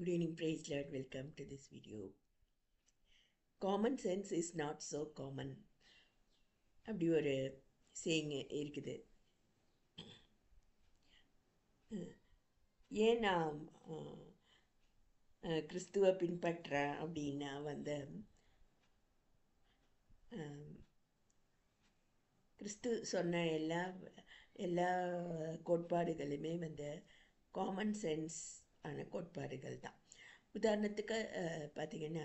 Good evening, praise Lord. Welcome to this video. Common sense is not so common. அப்படி ஒரு saying இருக்குது. ஏன் நான் கிறிஸ்துவை பின்பற்றுறேன் அப்படின்னா கிறிஸ்து சொன்ன எல்லா கோட்பாடுகளுமே காமன் சென்ஸ் ஆன கோட்பாடுகள் தான். உதாரணத்துக்கு பார்த்திங்கன்னா,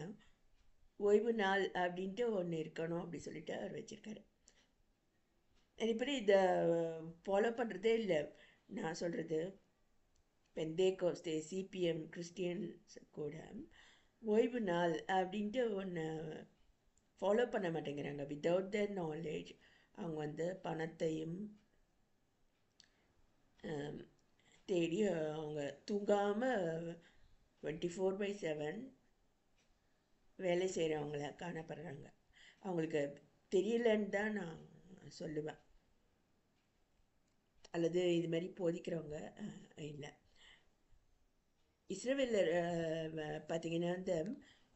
ஓய்வு நாள் அப்படின்ட்டு ஒன்று இருக்கணும் அப்படி சொல்லிட்டு அவர் வச்சுருக்காரு. நிறைய பேர் இதை ஃபாலோ பண்ணுறதே இல்லை. நான் சொல்கிறது பெந்தேகோஸ்தே, சிபிஎம், கிறிஸ்டியன்ஸ் கூட ஓய்வு நாள் அப்படின்ட்டு ஒன்று ஃபாலோ பண்ண மாட்டேங்கிறாங்க. வித்தவுட் த நாலேஜ் அவங்க பணத்தையும் தேடி அவங்க தூங்காமல் 24/7 வேலை செய்கிறவங்கள காணப்படுறாங்க. அவங்களுக்கு தெரியலன்னு தான் நான் சொல்லுவேன். அல்லது இது மாதிரி போதிக்கிறவங்க இல்லை. இஸ்ரவேலர் பார்த்திங்கன்னா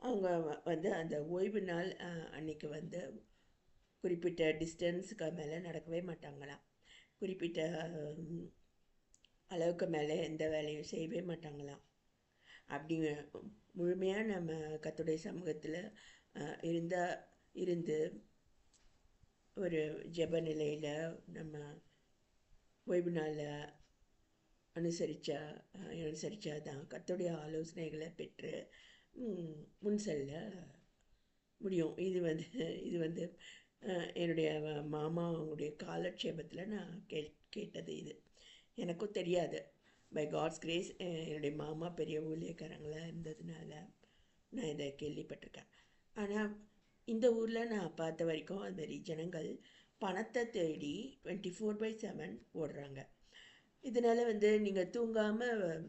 அவங்க அந்த ஓய்வு நாள் அன்னைக்கு குறிப்பிட்ட டிஸ்டன்ஸுக்கு மேலே நடக்கவே மாட்டாங்களாம். குறிப்பிட்ட அளவுக்கு மேலே எந்த வேலையும் செய்யவே மாட்டாங்களாம். அப்படி முழுமையாக நம்ம கர்த்தருடைய சமூகத்தில் இருந்து ஒரு ஜெப நிலையில் நம்ம ஓய்வு நாளில் அனுசரித்தா தான் கர்த்தருடைய ஆலோசனைகளை பெற்று முன் செல்ல முடியும். இது என்னுடைய மாமா அவங்களுடைய காலட்சேபத்தில் நான் கேட்டது. இது எனக்கும் தெரியாது. பை காட்ஸ் கிரேஸ் என்னுடைய மாமா பெரிய ஊழியக்காரங்களாக இருந்ததுனால நான் இதை கேள்விப்பட்டிருக்கேன். ஆனால் இந்த ஊரில் நான் பார்த்த வரைக்கும் அதுமாரி ஜனங்கள் பணத்தை தேடி 24/7 ஓடுறாங்க. இதனால் நீங்கள் தூங்காமல்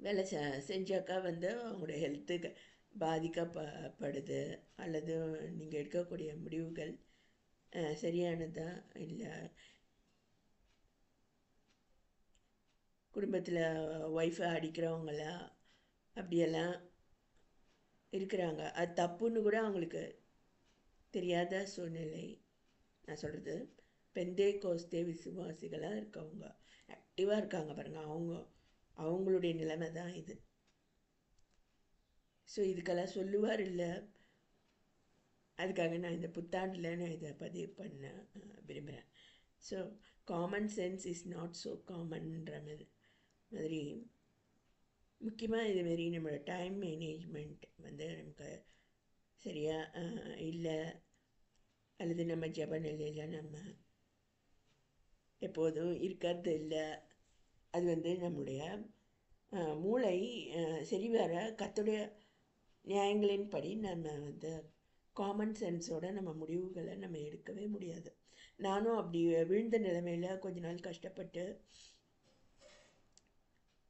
வேலை செஞ்சாக்கா அவங்களுடைய ஹெல்த்துக்கு பாதிக்கப்படுது. அல்லது நீங்கள் எடுக்கக்கூடிய முடிவுகள் சரியானதா இல்லை. குடும்பத்தில் ஒய்ஃபை அடிக்கிறவங்களா அப்படியெல்லாம் இருக்கிறாங்க. அது தப்புன்னு கூட அவங்களுக்கு தெரியாத சூழ்நிலை. நான் சொல்கிறது பெந்தேகோஸ்தே விசுவாசிகளாக இருக்கவங்க ஆக்டிவாக இருக்காங்க பாருங்கள், அவங்களுடைய நிலைமை தான் இது. ஸோ இதுக்கெல்லாம் சொல்லுவார் இல்லை. அதுக்காக நான் இந்த புத்தாண்டில் நான் இதை பதிவு பண்ண விரும்புகிறேன். So common sense is not so காமன்ற மாதிரி முக்கியமாக இதுமாரி நம்மளோட டைம் மேனேஜ்மெண்ட் நமக்கு சரியாக இல்லை. அல்லது நம்ம ஜெப நிலையில் நம்ம எப்போதும் இருக்கிறது இல்லை. அது நம்முடைய மூளை சரிவர கர்த்தருடைய நியாயங்களின் படி நம்ம காமன் சென்ஸோட நம்ம முடிவுகளை நம்ம எடுக்கவே முடியாது. நானும் அப்படி விழுந்த நிலைமையில் கொஞ்ச நாள் கஷ்டப்பட்டு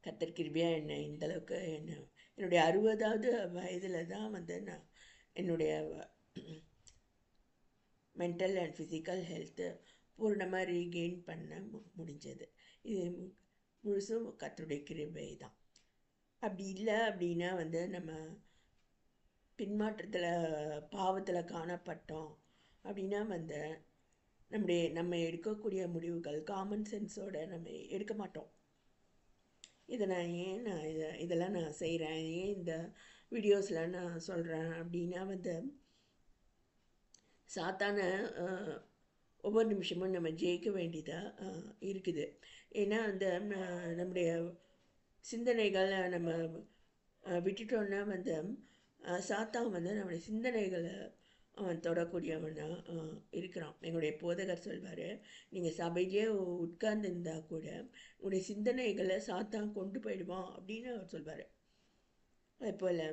கர்த்தர் கிருபையா இந்தளவுக்கு என்னுடைய 60வது வயதில் தான் நான் என்னுடைய மென்டல் அண்ட் ஃபிசிக்கல் ஹெல்த்து பூர்ணமாக ரீகெயின் பண்ண முடிஞ்சது. இது முழுசும் கர்த்தருடைய கிருபை தான். அப்படி இல்லை அப்படின்னா நம்ம பின்மாற்றத்தில் பாவத்தில் காணப்பட்டோம் அப்படின்னா நம்ம எடுக்கக்கூடிய முடிவுகள் காமன் சென்ஸோடு நம்ம எடுக்க மாட்டோம். இதெல்லாம் நான் செய்கிறேன், ஏன் இந்த வீடியோஸில் நான் சொல்கிறேன் அப்படின்னா சாத்தான ஒவ்வொரு நிமிஷமும் நம்ம ஜெயிக்க வேண்டியதாக இருக்குது. ஏன்னா நம்முடைய சிந்தனைகளை நம்ம விட்டுட்டோன்னா சாத்தான் நம்முடைய சிந்தனைகளை அவன் தொடக்கூடியவனாக இருக்கிறான். எங்களுடைய போதகர் சொல்வார், நீங்கள் சபையிலே உட்கார்ந்துருந்தா கூட உங்களுடைய சிந்தனைகளை சாத்தான் கொண்டு போயிடுவான் அப்படின்னு அவர் சொல்வார். அதுபோல்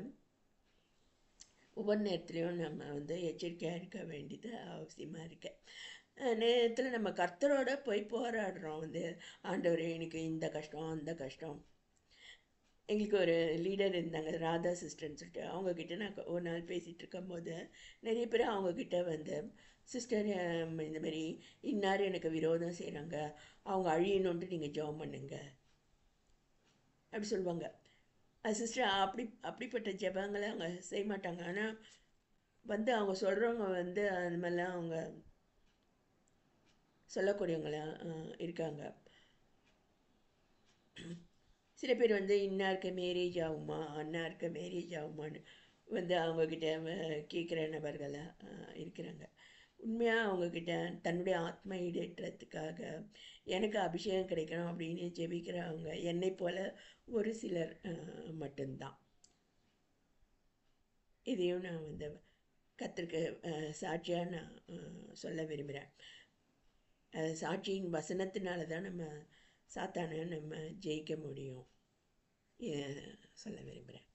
ஒவ்வொரு நேரத்துலையும் நம்ம எச்சரிக்கையாக இருக்க வேண்டியது அவசியமாக இருக்கு. நேரத்தில் நம்ம கர்த்தரோட போய் போராடுறோம். ஆண்டவரே எனக்கு இந்த கஷ்டம் அந்த கஷ்டம். எங்களுக்கு ஒரு லீடர் இருந்தாங்க, ராதா சிஸ்டர்ன்னு சொல்லிட்டு. அவங்கக்கிட்ட நான் ஒரு நாள் பேசிகிட்டு இருக்கும்போது நிறைய பேர் அவங்கக்கிட்ட சிஸ்டர் இந்தமாரி இன்னார் எனக்கு விரோதம் செய்கிறாங்க, அவங்க அழியணுன்ட்டு நீங்கள் ஜெபம் பண்ணுங்க அப்படி சொல்லுவாங்க. சிஸ்டர் அப்படிப்பட்ட ஜெபங்களை அவங்க செய்ய மாட்டாங்க. ஆனால் அவங்க சொல்கிறவங்க அந்த மாதிரிலாம் அவங்க சொல்லக்கூடியவங்களா இருக்காங்க. சில பேர் இன்னாருக்கு மேரேஜ் ஆகுமா, அண்ணாருக்கு மேரேஜ் ஆகுமான்னு அவங்கக்கிட்ட கேட்குற நபர்களாக இருக்கிறாங்க. உண்மையாக அவங்கக்கிட்ட தன்னுடைய ஆத்ம ஈடேற்றத்துக்காக எனக்கு அபிஷேகம் கிடைக்கணும் அப்படின்னு ஜெபிக்கிறவங்க என்னை போல் ஒரு சிலர் மட்டும்தான். இதையும் நான் கர்த்தருக்கு சாட்சியாக நான் சொல்ல விரும்புகிறேன். சாட்சியின் வசனத்தினால தான் நம்ம சாத்தானை நம்ம ஜெயிக்க முடியும் சொல்ல விரும்புகிறேன்.